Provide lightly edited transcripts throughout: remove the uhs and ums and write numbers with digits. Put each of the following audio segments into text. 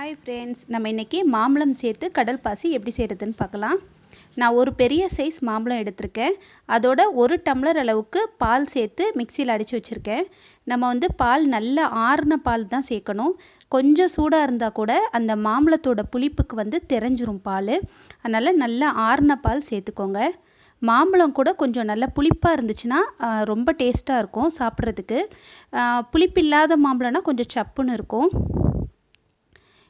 Hi friends, நம்ம இன்றைக்கி மாம்பழம் சேர்த்து கடல் பாசி எப்படி செய்கிறதுன்னு பார்க்கலாம். நான் ஒரு பெரிய சைஸ் மாம்பழம் எடுத்திருக்கேன். அதோட 1 டம்ளர் அளவுக்கு பால் சேர்த்து மிக்சியில் அடித்து வச்சுருக்கேன். நம்ம பால் நல்லா ஆறின பால் தான் சேர்க்கணும். கொஞ்சம் சூடாக இருந்தால் கூட அந்த மாம்பழத்தோட புளிப்புக்கு தெரிஞ்சிரும் பால். அதனால் நல்லா ஆறின பால் சேர்த்துக்கோங்க. மாம்பழம் கூட கொஞ்சம் நல்லா புளிப்பாக இருந்துச்சுன்னா ரொம்ப டேஸ்ட்டாக இருக்கும் சாப்பிட்றதுக்கு. புளிப்பு இல்லாத மாம்பழம்னா கொஞ்சம் சப்புன்னு இருக்கும்.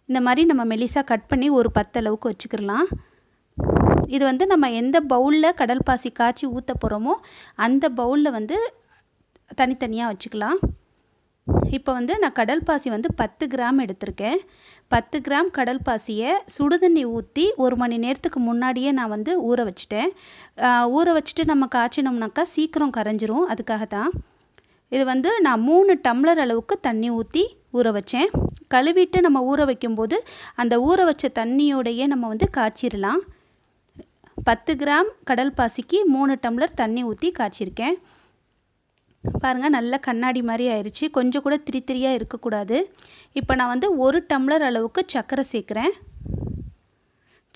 இந்த மாதிரி நம்ம மெலிசாக கட் பண்ணி ஒரு 10 அளவுக்கு வச்சுக்கிடலாம். இது நம்ம எந்த பவுலில் கடல் பாசி காய்ச்சி ஊற்ற போகிறோமோ அந்த பவுலில் தனித்தனியாக வச்சுக்கலாம். இப்போ நான் கடல் பாசி 10 கிராம் எடுத்திருக்கேன். 10 கிராம் கடல் பாசியை சுடுதண்ணி ஊற்றி 1 மணி நேரத்துக்கு முன்னாடியே நான் ஊற வச்சுட்டேன். ஊற வச்சுட்டு நம்ம காய்ச்சினோம்னாக்கா சீக்கிரம் கரைஞ்சிரும். அதுக்காக தான் இது நான் 3 டம்ளர் அளவுக்கு தண்ணி ஊற்றி ஊற வச்சேன். கழுவிட்டு நம்ம ஊற வைக்கும்போது அந்த ஊற வச்ச தண்ணியோடையே நம்ம காய்ச்சிடலாம். 10 கிராம் கடல் பாசிக்கு 3 டம்ளர் தண்ணி ஊற்றி காய்ச்சிருக்கேன். பாருங்கள், நல்ல கண்ணாடி மாதிரி ஆயிடுச்சு. கொஞ்சம் கூட திரியாக இருக்கக்கூடாது. இப்போ நான் 1 டம்ளர் அளவுக்கு சர்க்கரை சேர்க்குறேன்.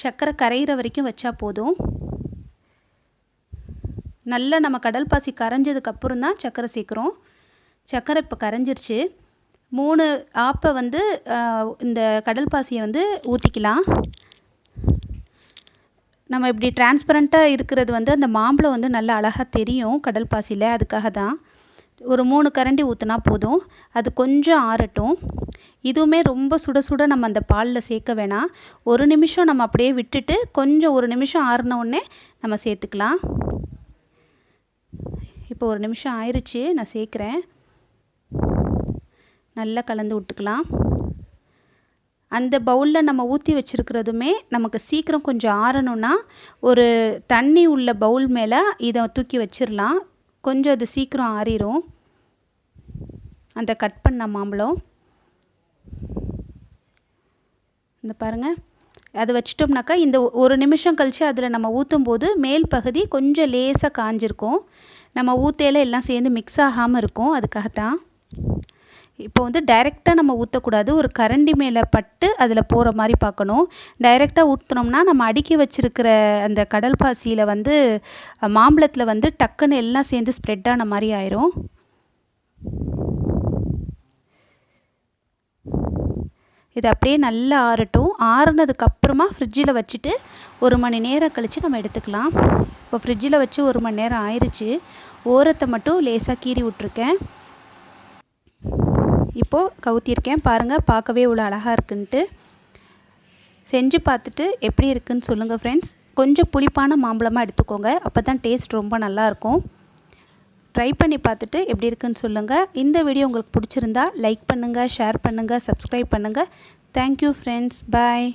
சர்க்கரை கரையிற வரைக்கும் வச்சா போதும். நல்லா நம்ம கடல் பாசி கரைஞ்சதுக்கப்புறம் தான் சர்க்கரை சேர்க்குறோம். சர்க்கரை இப்போ கரைஞ்சிருச்சு. 3 ஆப்பை இந்த கடல் பாசியை ஊற்றிக்கலாம். நம்ம இப்படி டிரான்ஸ்பரண்ட்டாக இருக்கிறது அந்த மாம்பழம் நல்லா அழகாக தெரியும் கடல் பாசியில். அதுக்காக தான் ஒரு 3 கரண்டி ஊற்றினா போதும். அது கொஞ்சம் ஆறட்டும். இதுவுமே ரொம்ப சுட சுட நம்ம அந்த பாலில் சேர்க்க வேணாம். 1 நிமிஷம் நம்ம அப்படியே விட்டுட்டு கொஞ்சம் 1 நிமிஷம் ஆறின உடனே நம்ம சேர்த்துக்கலாம். இப்போ 1 நிமிஷம் ஆயிடுச்சு. நான் சேர்க்குறேன். நல்லா கலந்து விட்டுக்கலாம். அந்த பவுலில் நம்ம ஊற்றி வச்சுருக்கிறதுமே நமக்கு சீக்கிரம் கொஞ்சம் ஆறணுன்னா ஒரு தண்ணி உள்ள பவுல் மேலே இதை தூக்கி வச்சிடலாம். கொஞ்சம் அது சீக்கிரம் ஆறிடும். அந்த கட் பண்ண மாம்பழம் இந்த பாருங்கள், அதை வச்சிட்டோம்னாக்கா இந்த 1 நிமிஷம் கழித்து அதில் நம்ம ஊற்றும் போது மேல் பகுதி கொஞ்சம் லேசாக காஞ்சிருக்கும். நம்ம ஊற்றையில் எல்லாம் சேர்ந்து மிக்ஸ் ஆகாமல் இருக்கும். அதுக்காகத்தான் இப்போ டைரெக்டாக நம்ம ஊற்றக்கூடாது. ஒரு கரண்டி மேலே பட்டு அதில் போகிற மாதிரி பார்க்கணும். டைரெக்டாக ஊற்றினோம்னா நம்ம அடுக்கி வச்சுருக்கிற அந்த கடல் பாசியில் மாம்பழத்தில் டக்குன்னு எல்லாம் சேர்ந்து ஸ்ப்ரெட் ஆன மாதிரி ஆயிரும். இது அப்படியே நல்லா ஆறட்டும். ஆறுனதுக்கப்புறமா ஃப்ரிட்ஜில் வச்சுட்டு 1 மணி நேரம் கழித்து நம்ம எடுத்துக்கலாம். இப்போ ஃப்ரிட்ஜில் வச்சு 1 மணி நேரம் ஆயிடுச்சு. ஓரத்தை மட்டும் லேசாக கீறி விட்ருக்கேன். இப்போது கவுத்திருக்கேன். பாருங்கள், பார்க்கவே இவ்வளோ அழகாக இருக்குன்ட்டு. செஞ்சு பார்த்துட்டு எப்படி இருக்குன்னு சொல்லுங்கள் ஃப்ரெண்ட்ஸ். கொஞ்சம் புளிப்பான மாம்பழமாக எடுத்துக்கோங்க. அப்போ தான் டேஸ்ட் ரொம்ப நல்லாயிருக்கும். ட்ரை பண்ணி பார்த்துட்டு எப்படி இருக்குன்னு சொல்லுங்கள். இந்த வீடியோ உங்களுக்கு பிடிச்சிருந்தா லைக் பண்ணுங்கள், ஷேர் பண்ணுங்கள், சப்ஸ்கிரைப் பண்ணுங்கள். Thank you friends. பாய்.